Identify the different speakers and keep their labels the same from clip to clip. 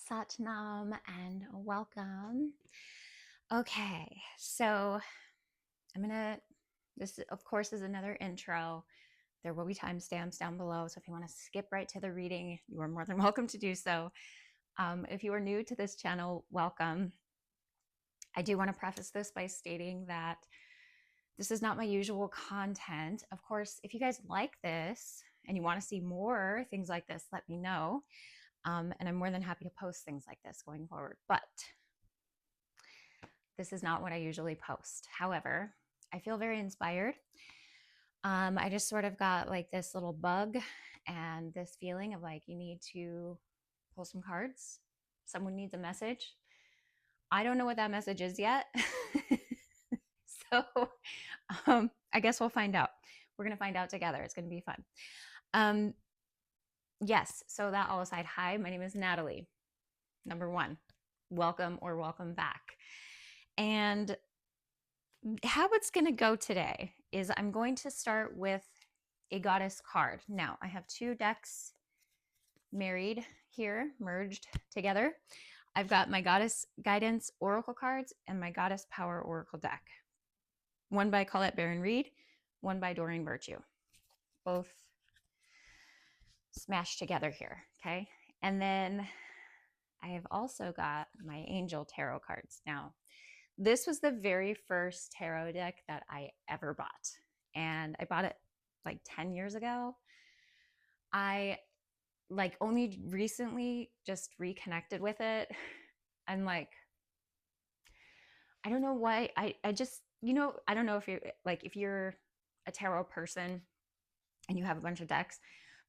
Speaker 1: Satnam and welcome. Okay, so this of course is another intro. There will be timestamps down below, so if you want to skip right to the reading, you are more than welcome to do so. If you are new to this channel, welcome. I do want to preface this by stating that this is not my usual content. Of course, if you guys like this and you want to see more things like this, let me know. And I'm more than happy to post things like this going forward. But this is not what I usually post. However, I feel very inspired. I just sort of got like this little bug and this feeling of like, you need to pull some cards. Someone needs a message. I don't know what that message is yet. So I guess we'll find out. We're going to find out together. It's going to be fun. Yes, so that all aside, hi, my name is Natalie. Number one, welcome or welcome back. And how it's going to go today is I'm going to start with a goddess card. Now, I have two decks married here, merged together. I've got my Goddess Guidance Oracle cards and my Goddess Power Oracle Deck. One by Colette Baron Reed, one by Doreen Virtue. Both smashed together here, okay? And then I have also got my Angel Tarot cards. Now, this was the very first tarot deck that I ever bought. And I bought it like 10 years ago. I like only recently just reconnected with it. I'm like, I don't know why. I just, I don't know if you're like, if you're a tarot person and you have a bunch of decks,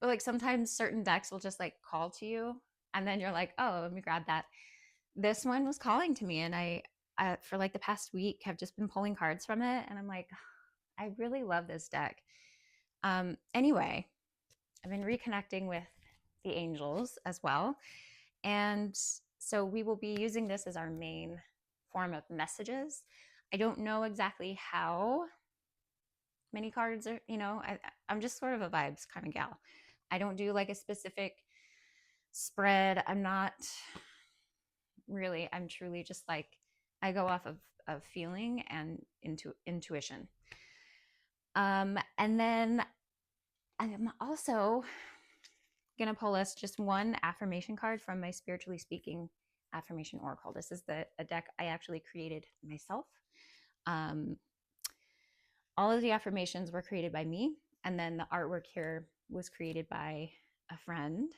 Speaker 1: but like sometimes certain decks will just like call to you. And then you're like, oh, let me grab that. This one was calling to me. And I for like the past week, have just been pulling cards from it. And I'm like, I really love this deck. Anyway, I've been reconnecting with the angels as well. And so we will be using this as our main form of messages. I don't know exactly how many cards are, I'm just sort of a vibes kind of gal. I don't do like a specific spread. I'm truly just like, I go off of feeling and intuition. And then I'm also going to pull us just one affirmation card from my Spiritually Speaking Affirmation Oracle. This is a deck I actually created myself. All of the affirmations were created by me, and then the artwork here was created by a friend.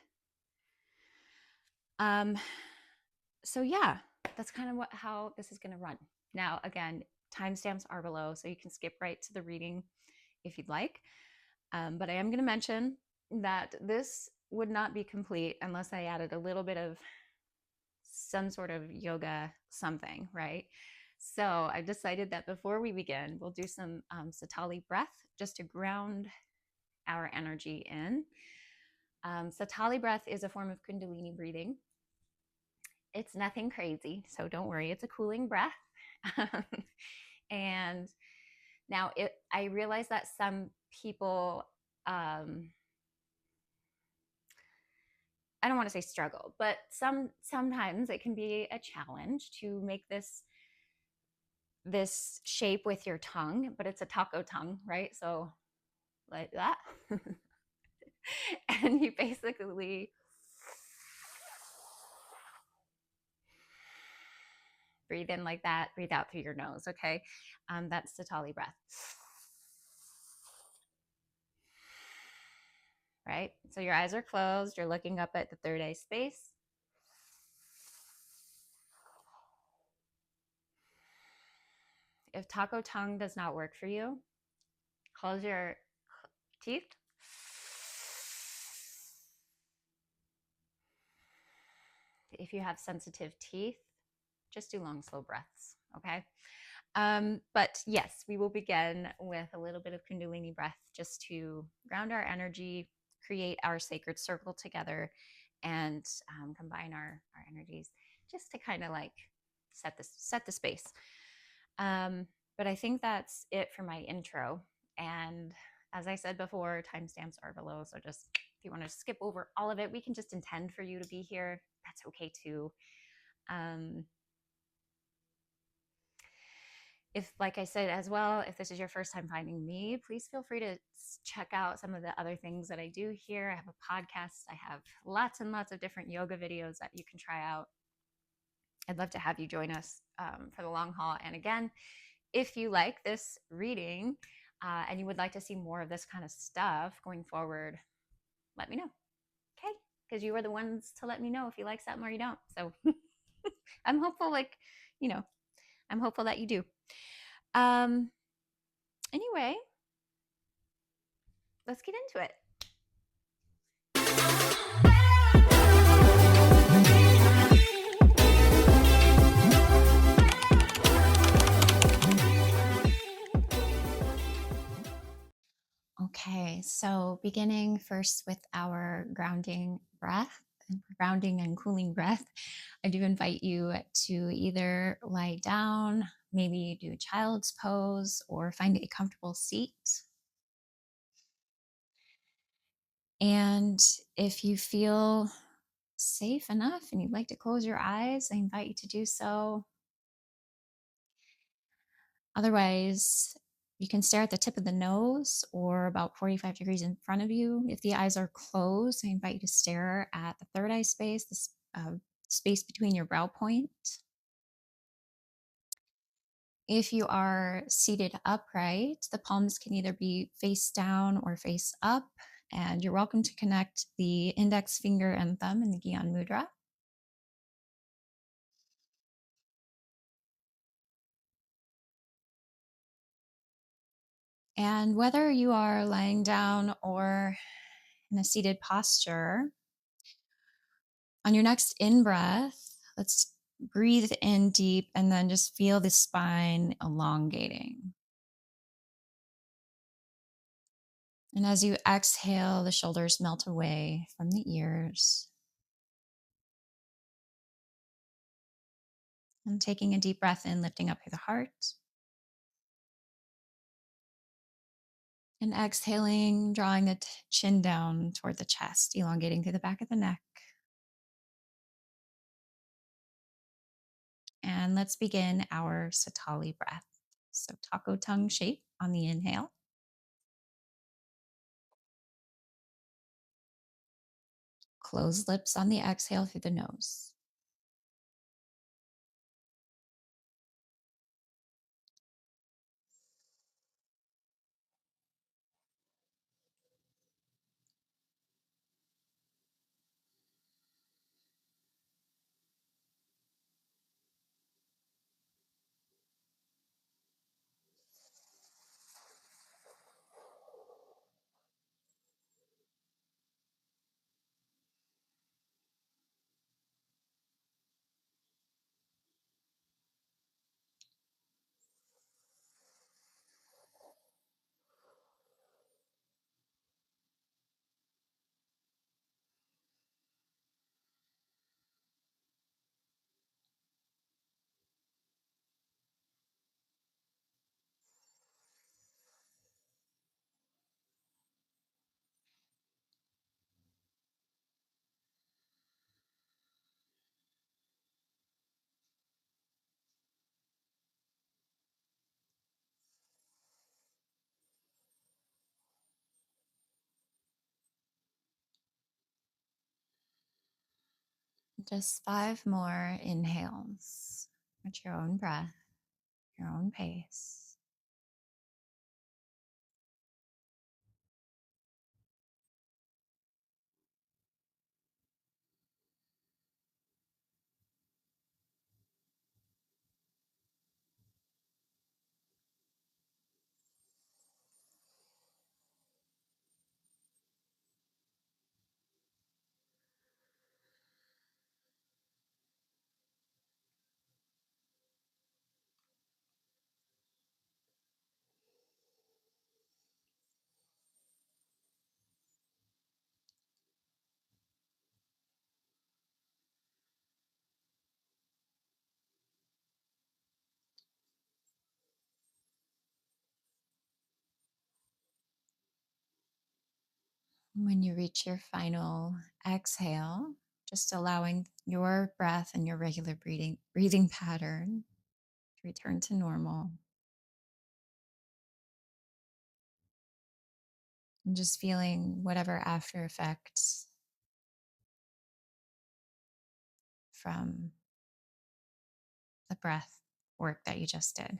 Speaker 1: So yeah, that's kind of how this is going to run. Now, again, timestamps are below, so you can skip right to the reading if you'd like. But I am going to mention that this would not be complete unless I added a little bit of some sort of yoga something, right? So I decided that before we begin, we'll do some Sitali breath just to ground our energy in. Sitali breath is a form of Kundalini breathing. It's nothing crazy, so don't worry. It's a cooling breath. And now I realize that some people, I don't want to say struggle, but sometimes it can be a challenge to make this shape with your tongue, but it's a taco tongue, right? So like that. And you basically breathe in like that, breathe out through your nose, okay? That's Sitali breath. Right? So your eyes are closed, you're looking up at the third eye space. If taco tongue does not work for you, close your teeth. If you have sensitive teeth, just do long, slow breaths, okay? But yes, we will begin with a little bit of Kundalini breath just to ground our energy, create our sacred circle together, and combine our energies just to kind of like set the space. But I think that's it for my intro. And as I said before, timestamps are below, so just you want to skip over all of it, we can just intend for you to be here. That's okay too. If, like I said as well, if this is your first time finding me, please feel free to check out some of the other things that I do here. I have a podcast. I have lots and lots of different yoga videos that you can try out. I'd love to have you join us for the long haul. And again, if you like this reading and you would like to see more of this kind of stuff going forward, let me know. Okay? Because you are the ones to let me know if you like something or you don't. So I'm hopeful, I'm hopeful that you do. Anyway, let's get into it. Okay, so beginning first with our grounding breath, grounding and cooling breath, I do invite you to either lie down, maybe do a child's pose, or find a comfortable seat. And if you feel safe enough and you'd like to close your eyes, I invite you to do so. Otherwise, you can stare at the tip of the nose or about 45 degrees in front of you. If the eyes are closed, I invite you to stare at the third eye space, the space between your brow point. If you are seated upright, the palms can either be face down or face up, and you're welcome to connect the index finger and thumb in the Gyan Mudra. And whether you are lying down or in a seated posture, on your next in-breath, let's breathe in deep and then just feel the spine elongating. And as you exhale, the shoulders melt away from the ears. And taking a deep breath in, lifting up through the heart. And exhaling, drawing the chin down toward the chest, elongating through the back of the neck. And let's begin our Sitali breath. So taco tongue shape on the inhale. Closed lips on the exhale through the nose. Just 5 more inhales at your own breath, your own pace. When you reach your final exhale, just allowing your breath and your regular breathing pattern to return to normal. And just feeling whatever after effects from the breath work that you just did.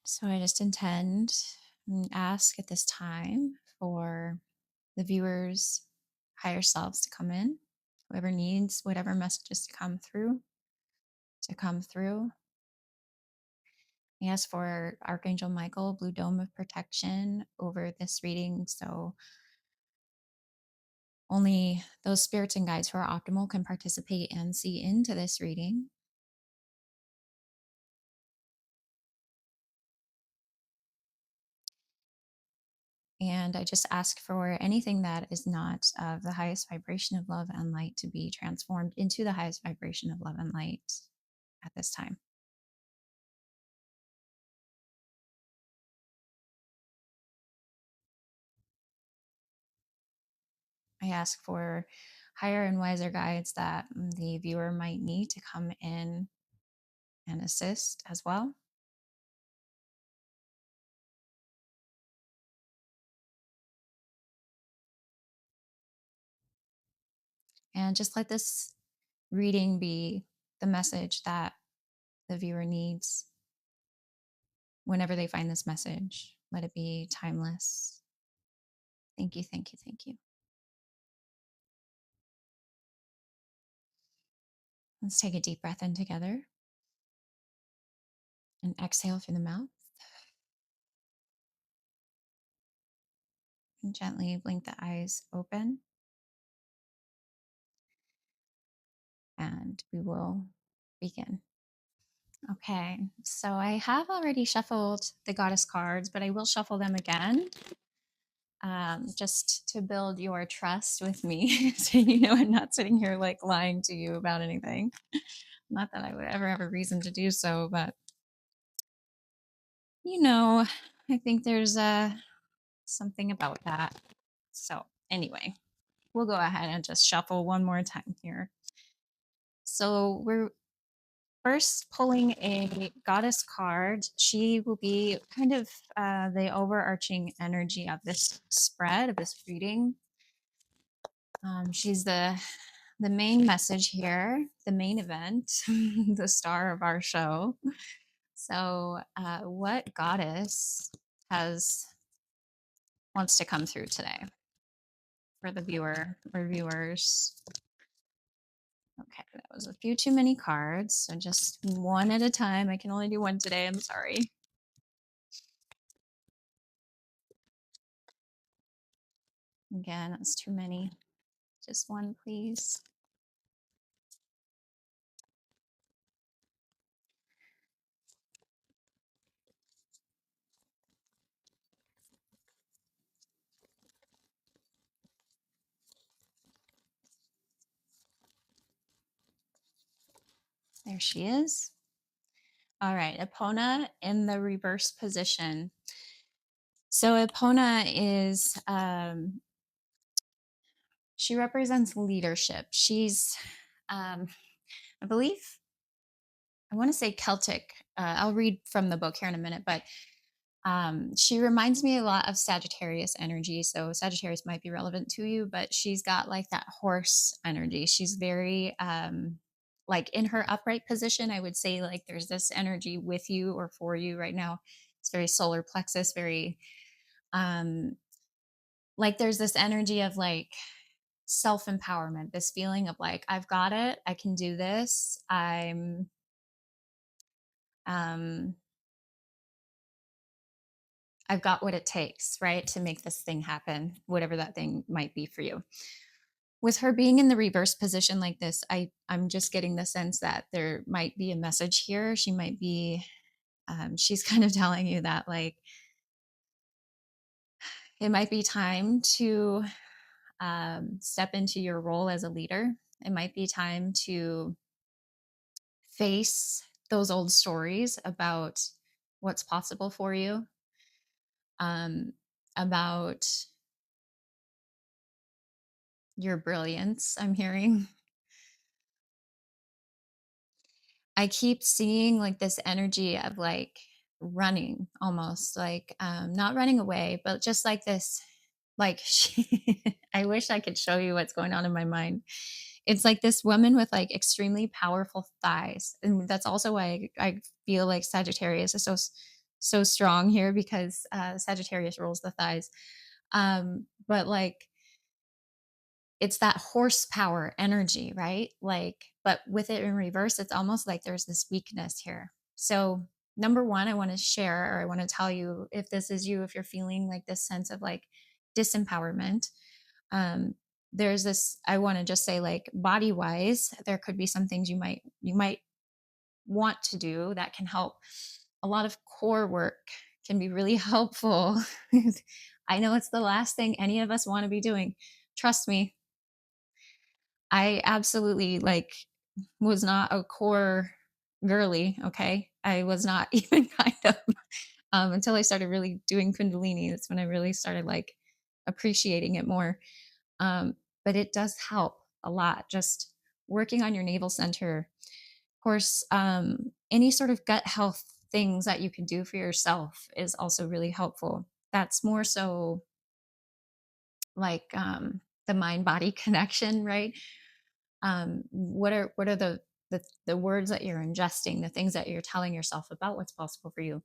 Speaker 1: So I just intend and ask at this time for the viewers' higher selves to come in, whoever needs whatever messages to come through. I ask for Archangel Michael, blue dome of protection over this reading. So only those spirits and guides who are optimal can participate and see into this reading. And I just ask for anything that is not of the highest vibration of love and light to be transformed into the highest vibration of love and light at this time. I ask for higher and wiser guides that the viewer might need to come in and assist as well. And just let this reading be the message that the viewer needs whenever they find this message. Let it be timeless. Thank you, thank you, thank you. Let's take a deep breath in together and exhale through the mouth. And gently blink the eyes open. And we will begin. Okay, so I have already shuffled the goddess cards, but I will shuffle them again just to build your trust with me. So, I'm not sitting here like lying to you about anything. Not that I would ever have a reason to do so, but, I think there's something about that. So, anyway, we'll go ahead and just shuffle one more time here. So, we're first pulling a goddess card. She will be kind of the overarching energy of this spread, of this reading. She's the main message here, the main event, the star of our show. So, what goddess wants to come through today for the viewer or viewers? Okay, that was a few too many cards. So just one at a time. I can only do one today. I'm sorry. Again, that's too many. Just one, please. There she is. All right, Epona in the reverse position. So Epona is, she represents leadership. She's, I believe, I want to say Celtic. I'll read from the book here in a minute, but she reminds me a lot of Sagittarius energy. So Sagittarius might be relevant to you, but she's got like that horse energy. She's very like in her upright position, I would say like there's this energy with you or for you right now. It's very solar plexus, very um like there's this energy of like self-empowerment, this feeling of like I've got it, I can do this. Um I've got what it takes, right, to make this thing happen, whatever that thing might be for you. With her being in the reverse position like this, I'm just getting the sense that there might be a message here. She might be she's kind of telling you that like it might be time to step into your role as a leader. It might be time to face those old stories about what's possible for you, um, about your brilliance. I'm hearing. I keep seeing like this energy of like running almost like not running away, but just like this like I wish I could show you what's going on in my mind. It's like this woman with like extremely powerful thighs. And that's also why I feel like Sagittarius is so strong here because Sagittarius rules the thighs. But like it's that horsepower energy, right? Like, but with it in reverse, it's almost like there's this weakness here. So, number one, I want to share, or I want to tell you if this is you, if you're feeling like this sense of like disempowerment, um, there's this, I want to just say, like, body wise, there could be some things you might want to do that can help. A lot of core work can be really helpful. I know it's the last thing any of us want to be doing. Trust me, I absolutely like was not a core girly. Okay. I was not even kind of until I started really doing Kundalini. That's when I really started like appreciating it more. Um, but it does help a lot. Just working on your navel center. Of course, any sort of gut health things that you can do for yourself is also really helpful. That's more so like the mind body connection, right? What are the words that you're ingesting, the things that you're telling yourself about what's possible for you,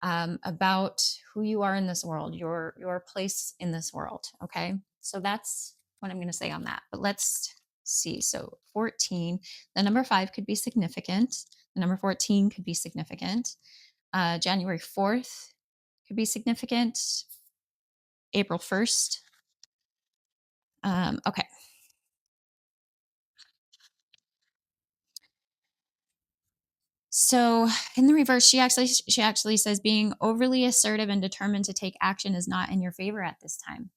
Speaker 1: about who you are in this world, your place in this world. Okay, so that's what I'm going to say on that. But let's see. So 14, the number 5 could be significant. The number 14 could be significant. January 4th could be significant. April 1st. Okay. So in the reverse, she actually says being overly assertive and determined to take action is not in your favor at this time.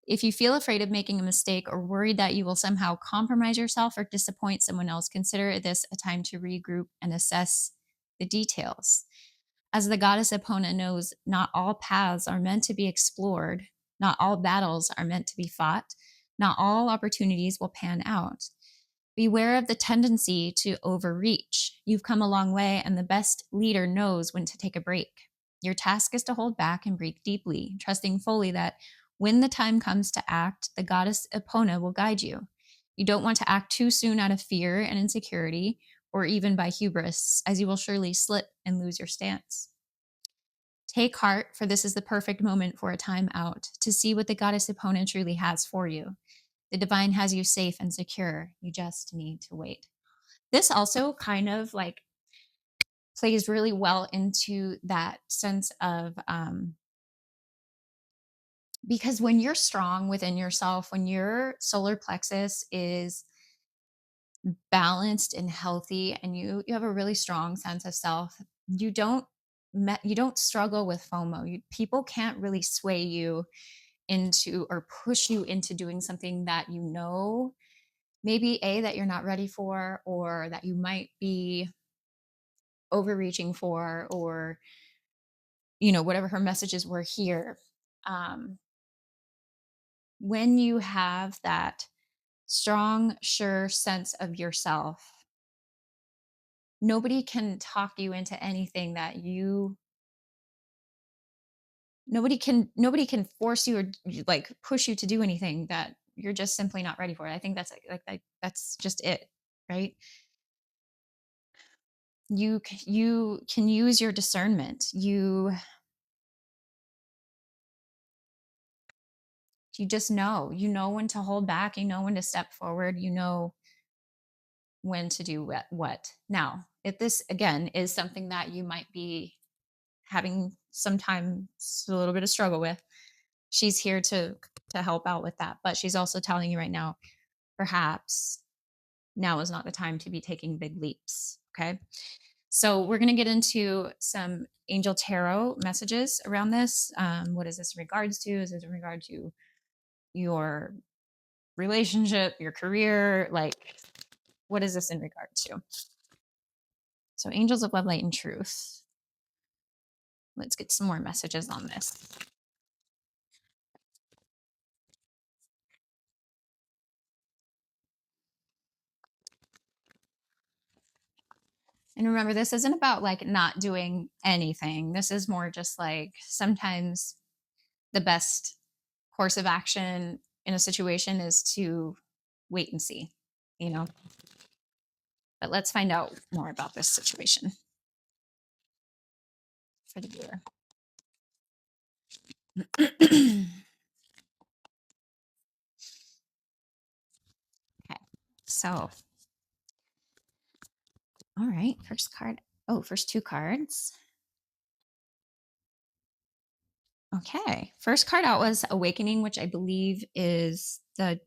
Speaker 1: If you feel afraid of making a mistake or worried that you will somehow compromise yourself or disappoint someone else, consider this a time to regroup and assess the details. As the goddess Epona knows, not all paths are meant to be explored, not all battles are meant to be fought, not all opportunities will pan out. Beware of the tendency to overreach. You've come a long way, and the best leader knows when to take a break. Your task is to hold back and breathe deeply, trusting fully that when the time comes to act, the goddess Epona will guide you. You don't want to act too soon out of fear and insecurity, or even by hubris, as you will surely slip and lose your stance. Take heart, for this is the perfect moment for a time out, to see what the goddess Epona truly has for you. The divine has you safe and secure. You just need to wait. This also kind of like plays really well into that sense of because when you're strong within yourself, when your solar plexus is balanced and healthy, and you have a really strong sense of self, you don't struggle with FOMO. People can't really sway you into or push you into doing something that you know maybe that you're not ready for, or that you might be overreaching for, or whatever her messages were here. um, when you have that strong, sure sense of yourself, nobody can talk you into anything that you nobody can force you or like push you to do anything that you're just simply not ready for. I think that's like that's just it. right? You can use your discernment. You just know. You know when to hold back, you know when to step forward, you know when to do what. Now, if this again is something that you might be having sometimes a little bit of struggle with, she's here to help out with that. But she's also telling you right now, perhaps now is not the time to be taking big leaps. Okay. So we're going to get into some angel tarot messages around this. What is this in regards to? Is it in regard to your relationship, your career? Like, what is this in regard to? So, angels of love, light, and truth. Let's get some more messages on this. And remember, this isn't about like not doing anything. This is more just like sometimes the best course of action in a situation is to wait and see, you know? But let's find out more about this situation for the viewer. Okay. So, all right. First card. Oh, first two cards. Okay. First card out was Awakening, which I believe is the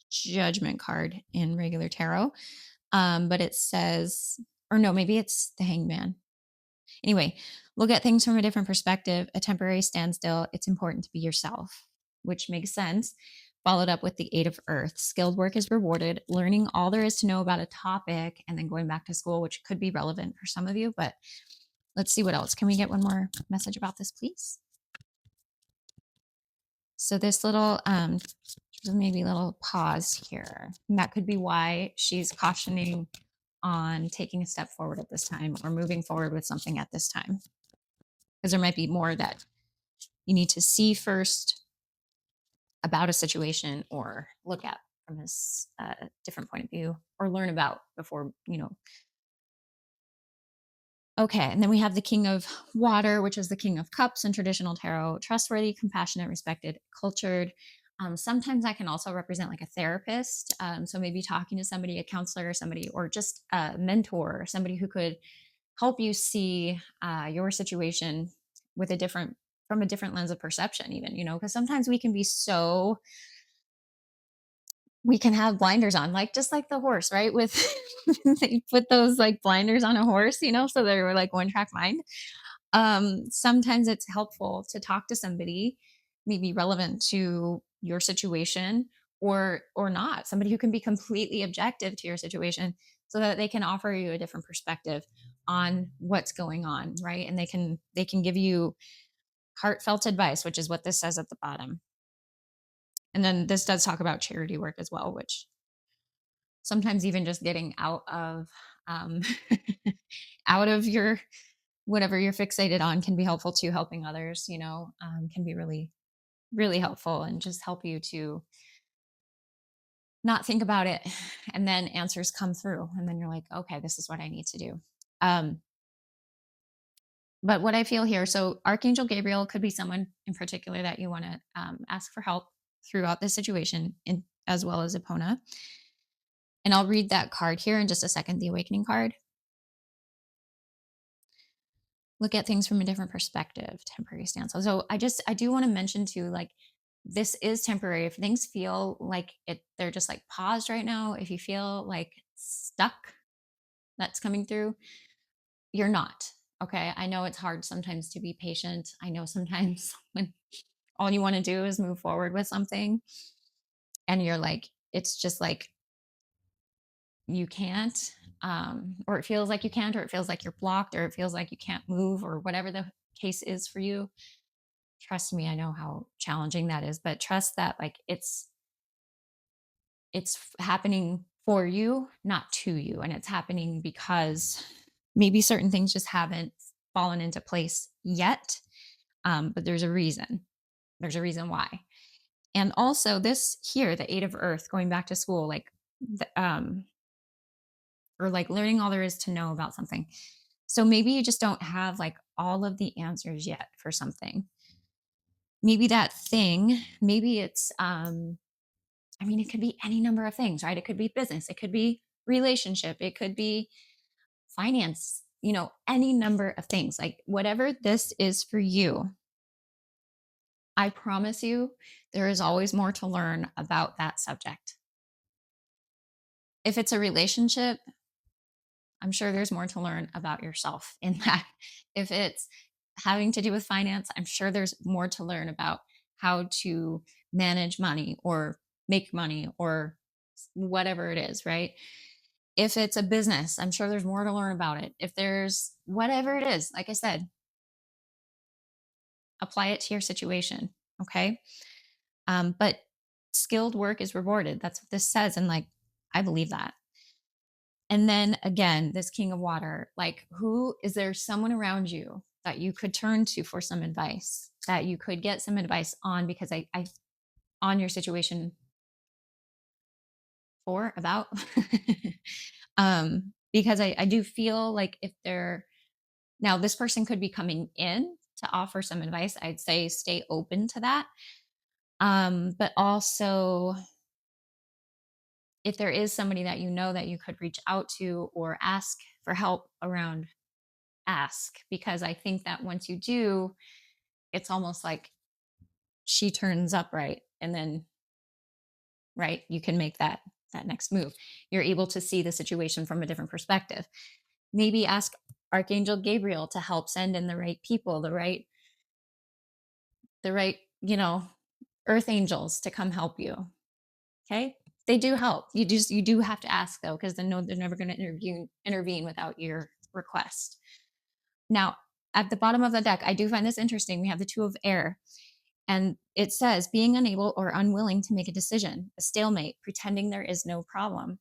Speaker 1: Judgment card in regular tarot. But it says, or no, maybe it's the Hangman. Anyway, look at things from a different perspective. A temporary standstill. It's important to be yourself, which makes sense. Followed up with the Eight of Earth. Skilled work is rewarded. Learning all there is to know about a topic and then going back to school, which could be relevant for some of you. But let's see what else. Can we get one more message about this, please? So this little maybe a little pause here. And that could be why she's cautioning on taking a step forward at this time or moving forward with something at this time. Because there might be more that you need to see first about a situation or look at from this different point of view or learn about before, you know. Okay, and then we have the King of Water, which is the King of Cups in traditional tarot. Trustworthy, compassionate, respected, cultured. Sometimes that can also represent like a therapist. So maybe talking to somebody, a counselor or somebody, or just a mentor, somebody who could help you see your situation with from a different lens of perception, even, you know, because sometimes we can be so, we can have blinders on, like just like the horse, right? With they put those like blinders on a horse, you know, so they're like one track mind. Sometimes it's helpful to talk to somebody maybe relevant to your situation or not, somebody who can be completely objective to your situation so that they can offer you a different perspective on what's going on, right? And they can give you heartfelt advice, which is what this says at the bottom. And then this does talk about charity work as well, which sometimes even just getting out of out of your whatever you're fixated on can be helpful too. Helping others, you know, can be really, really helpful and just help you to not think about it. And then answers come through. And then you're like, okay, this is what I need to do. But what I feel here, so Archangel Gabriel could be someone in particular that you want to ask for help throughout this situation, as well as Epona. And I'll read that card here in just a second, the Awakening card. Look at things from a different perspective, temporary standstill. So I do want to mention too, like, this is temporary. If things feel like they're just like paused right now, if you feel like stuck, that's coming through, you're not. Okay. I know it's hard sometimes to be patient. I know sometimes when all you want to do is move forward with something and you're like, it's just like you can't, or it feels like you can't, or it feels like you're blocked, or it feels like you can't move, or whatever the case is for you. Trust me, I know how challenging that is, but trust that like it's happening for you, not to you. And it's happening because maybe certain things just haven't fallen into place yet. But there's a reason. There's a reason why. And also this here, the Eight of Earth, going back to school, like or like learning all there is to know about something. So maybe you just don't have like all of the answers yet for something. Maybe that thing, maybe it's I mean, it could be any number of things, right? It could be business, it could be relationship, it could be finance, any number of things. Like whatever this is for you, I promise you, there is always more to learn about that subject. If it's a relationship, I'm sure there's more to learn about yourself in that. If it's having to do with finance, I'm sure there's more to learn about how to manage money or make money or whatever it is, right? If it's a business, I'm sure there's more to learn about it. If there's whatever it is, like I said, apply it to your situation. Okay. But skilled work is rewarded. That's what this says. And like, I believe that. And then again, this king of water, like who is there someone around you that you could turn to for some advice, that you could get some advice on? Because I on your situation for about because I do feel like if they're now this person could be coming in to offer some advice, I'd say stay open to that. But also if there is somebody that you know that you could reach out to or ask for help around, ask, because I think that once you do, it's almost like she turns up, right? And then right, you can make that next move. You're able to see the situation from a different perspective. Maybe ask Archangel Gabriel to help send in the right people, the right, earth angels to come help you. Okay? They do help. You do have to ask though, because they're never going to intervene without your request. Now, at the bottom of the deck, I do find this interesting. We have the Two of Air, and it says being unable or unwilling to make a decision, a stalemate, pretending there is no problem.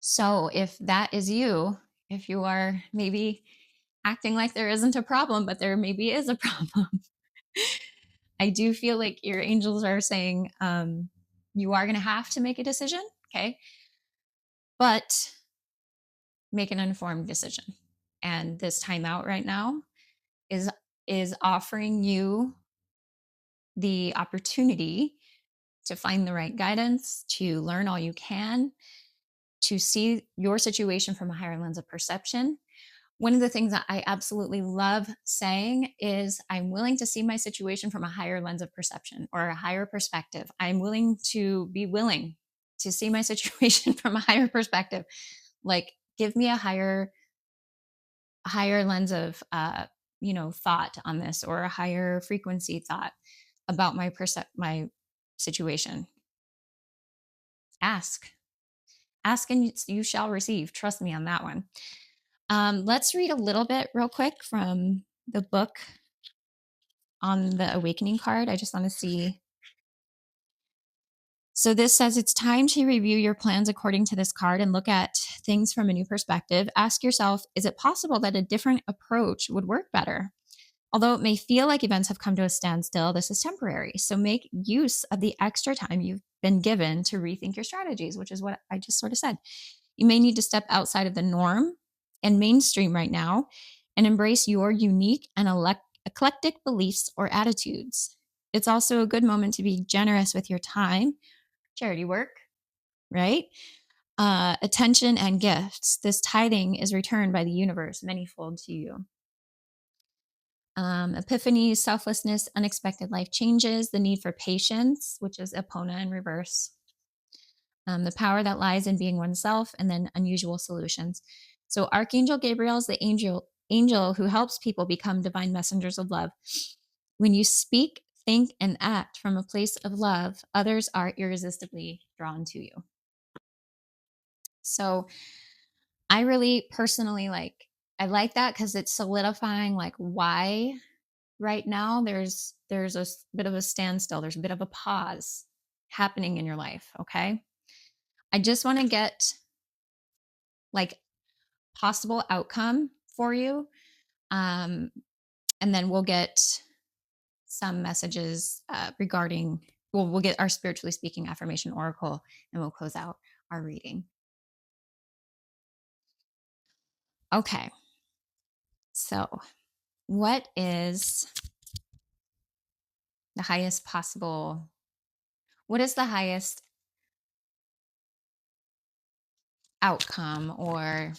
Speaker 1: So if that is you, if you are maybe acting like there isn't a problem, but there maybe is a problem, I do feel like your angels are saying you are going to have to make a decision, okay? But make an informed decision. And this timeout right now is offering you the opportunity to find the right guidance, to learn all you can, to see your situation from a higher lens of perception. One of the things that I absolutely love saying is I'm willing to see my situation from a higher lens of perception or a higher perspective. I'm willing to see my situation from a higher perspective. Like give me a higher lens of thought on this, or a higher frequency thought about my situation. Ask and you shall receive. Trust me on that one. Let's read a little bit real quick from the book on the awakening card. I just want to see. So this says it's time to review your plans according to this card and look at things from a new perspective. Ask yourself, is it possible that a different approach would work better? Although it may feel like events have come to a standstill, this is temporary. So make use of the extra time you've been given to rethink your strategies, which is what I just sort of said. You may need to step outside of the norm and mainstream right now and embrace your unique and eclectic beliefs or attitudes. It's also a good moment to be generous with your time, charity work, right? Attention and gifts. This tithing is returned by the universe manyfold to you. Epiphanies, selflessness, unexpected life changes, the need for patience, which is Epona in reverse. The power that lies in being oneself, and then unusual solutions. So Archangel Gabriel is the angel who helps people become divine messengers of love. When you speak, think, and act from a place of love, others are irresistibly drawn to you. So I really personally I like that because it's solidifying like why right now there's a bit of a standstill, there's a bit of a pause happening in your life. Okay, I just want to get like possible outcome for you, and then we'll get some messages regarding we'll get our spiritually speaking affirmation oracle, and we'll close out our reading. Okay. So, what is the highest possible, what is the highest outcome, or,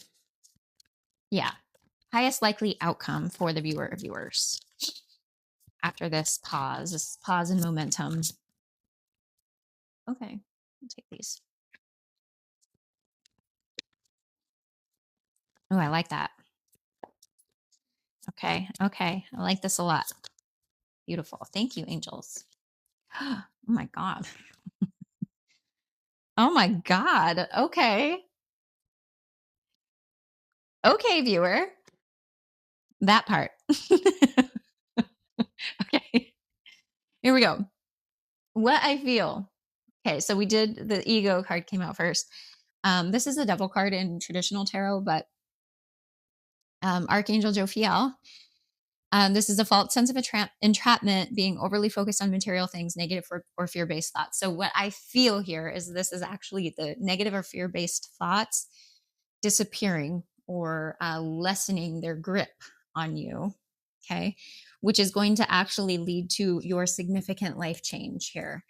Speaker 1: yeah, highest likely outcome for the viewer or viewers after this pause and momentum? Okay. I'll take these. Oh, I like that. Okay. Okay. I like this a lot. Beautiful. Thank you, angels. Oh my God. Oh my God. Okay. Okay, viewer. That part. Okay. Here we go. What I feel. Okay. So we did the ego card came out first. This is a devil card in traditional tarot, but Archangel Jophiel. This is a false sense of entrapment, being overly focused on material things, negative or fear based thoughts. So, what I feel here is this is actually the negative or fear based thoughts disappearing or lessening their grip on you. Okay. Which is going to actually lead to your significant life change here.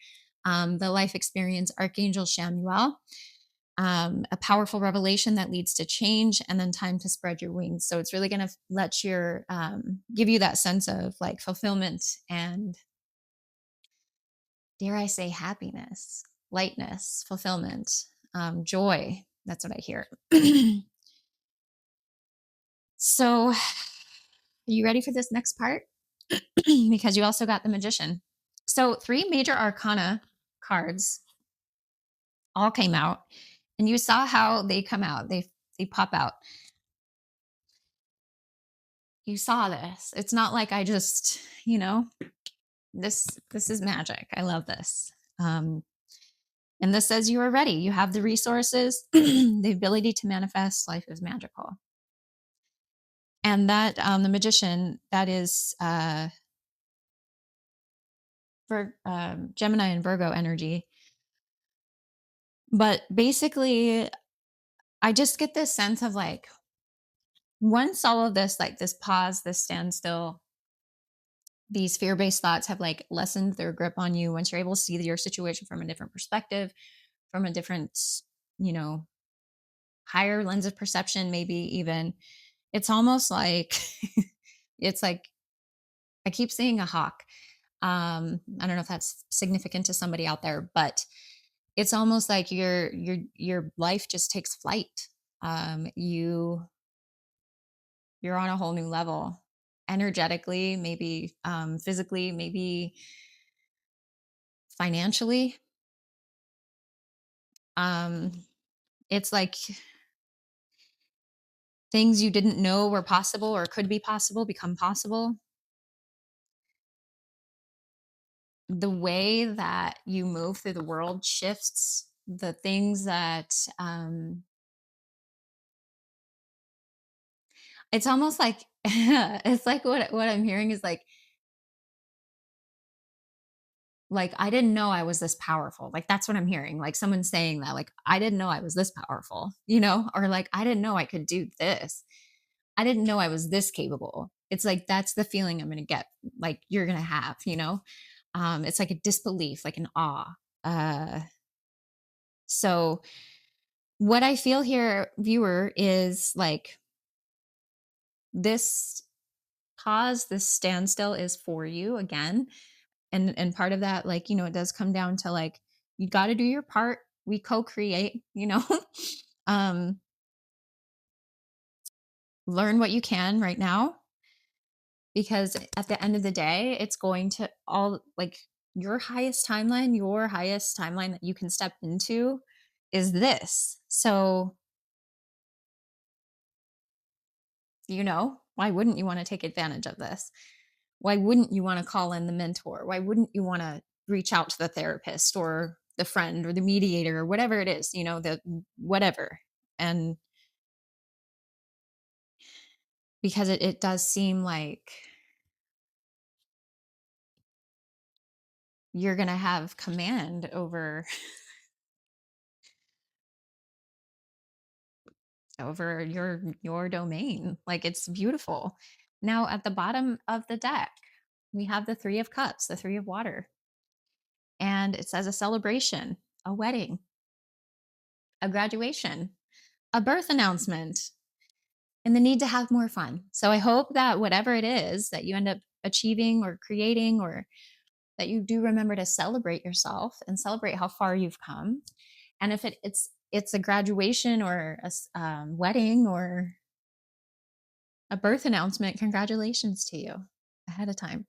Speaker 1: The life experience, Archangel Shamuel, a powerful revelation that leads to change, and then time to spread your wings. So it's really going to let your give you that sense of like fulfillment and, dare I say, happiness, lightness, fulfillment, joy. That's what I hear. So, are you ready for this next part? Because you also got the Magician. So, three major arcana cards all came out, and you saw how they come out. They pop out. You saw this. It's not like I just, this is magic. I love this. And this says you are ready. You have the resources, the ability to manifest. Life is magical. And that the Magician, that is for Gemini and Virgo energy. But basically, I just get this sense of like, once all of this, like this pause, this standstill, these fear-based thoughts have like lessened their grip on you, once you're able to see your situation from a different perspective, from a different, you know, higher lens of perception, maybe even, it's almost like it's like I keep seeing a hawk. I don't know if that's significant to somebody out there, but it's almost like your life just takes flight. You're on a whole new level, energetically, maybe physically, maybe financially. It's like things you didn't know were possible or could be possible become possible. The way that you move through the world shifts. The things that it's almost like it's like what I'm hearing is like I didn't know I was this powerful. Like that's what I'm hearing. Like someone saying that, like I didn't know I was this powerful, or like I didn't know I could do this. I didn't know I was this capable. It's like that's the feeling I'm gonna get, like you're gonna have. It's like a disbelief, like an awe. So what I feel here, viewer, is like this pause, this standstill is for you again. And part of that, like, it does come down to like, you got to do your part. We co-create, um, learn what you can right now, because at the end of the day, it's going to all like your highest timeline that you can step into is this. So, why wouldn't you want to take advantage of this? Why wouldn't you want to call in the mentor? Why wouldn't you want to reach out to the therapist or the friend or the mediator or whatever it is, the whatever? And because it does seem like you're going to have command over over your domain. Like, it's beautiful. Now at the bottom of the deck, we have the 3 of cups, the 3 of water. And it says a celebration, a wedding, a graduation, a birth announcement, and the need to have more fun. So I hope that whatever it is that you end up achieving or creating, or that you do remember to celebrate yourself and celebrate how far you've come. And if it's a graduation or a wedding or a birth announcement, congratulations to you ahead of time.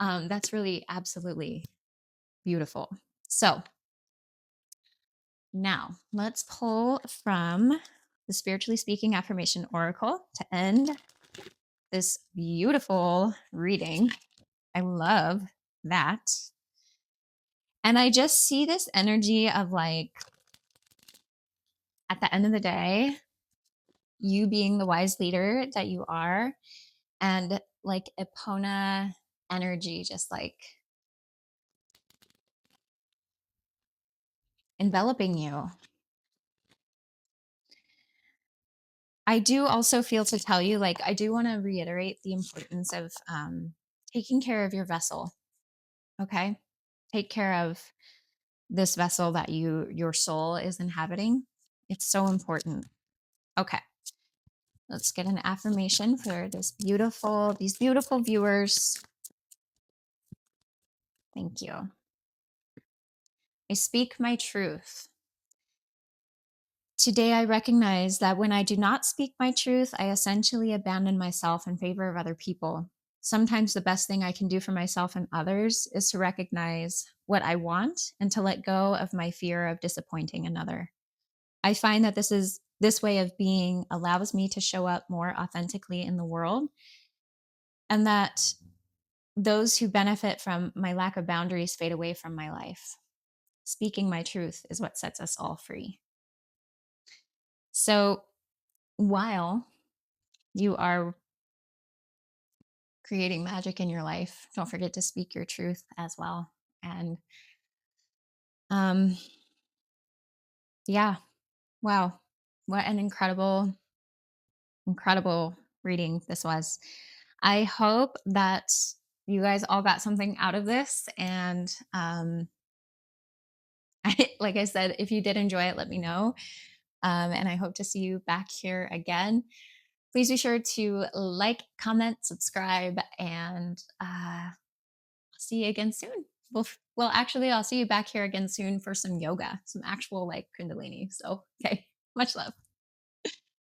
Speaker 1: That's really absolutely beautiful. So now let's pull from the Spiritually Speaking Affirmation Oracle to end this beautiful reading. I love that. And I just see this energy of, like, at the end of the day, you being the wise leader that you are, and like Epona energy, just like enveloping you. I do also feel to tell you, like, I do want to reiterate the importance of taking care of your vessel. Okay. Take care of this vessel that your soul is inhabiting. It's so important. Okay. Let's get an affirmation for these beautiful viewers. Thank you. I speak my truth. Today, I recognize that when I do not speak my truth, I essentially abandon myself in favor of other people. Sometimes the best thing I can do for myself and others is to recognize what I want and to let go of my fear of disappointing another. I find that this way of being allows me to show up more authentically in the world, and that those who benefit from my lack of boundaries fade away from my life. Speaking my truth is what sets us all free. So while you are creating magic in your life, don't forget to speak your truth as well. And yeah, wow, what an incredible reading this was. I hope that you guys all got something out of this. And like I said, if you did enjoy it, let me know. And I hope to see you back here again. Please be sure to like, comment, subscribe, and I'll see you again soon. Well, actually, I'll see you back here again soon for some yoga, some actual like Kundalini. So, okay, much love.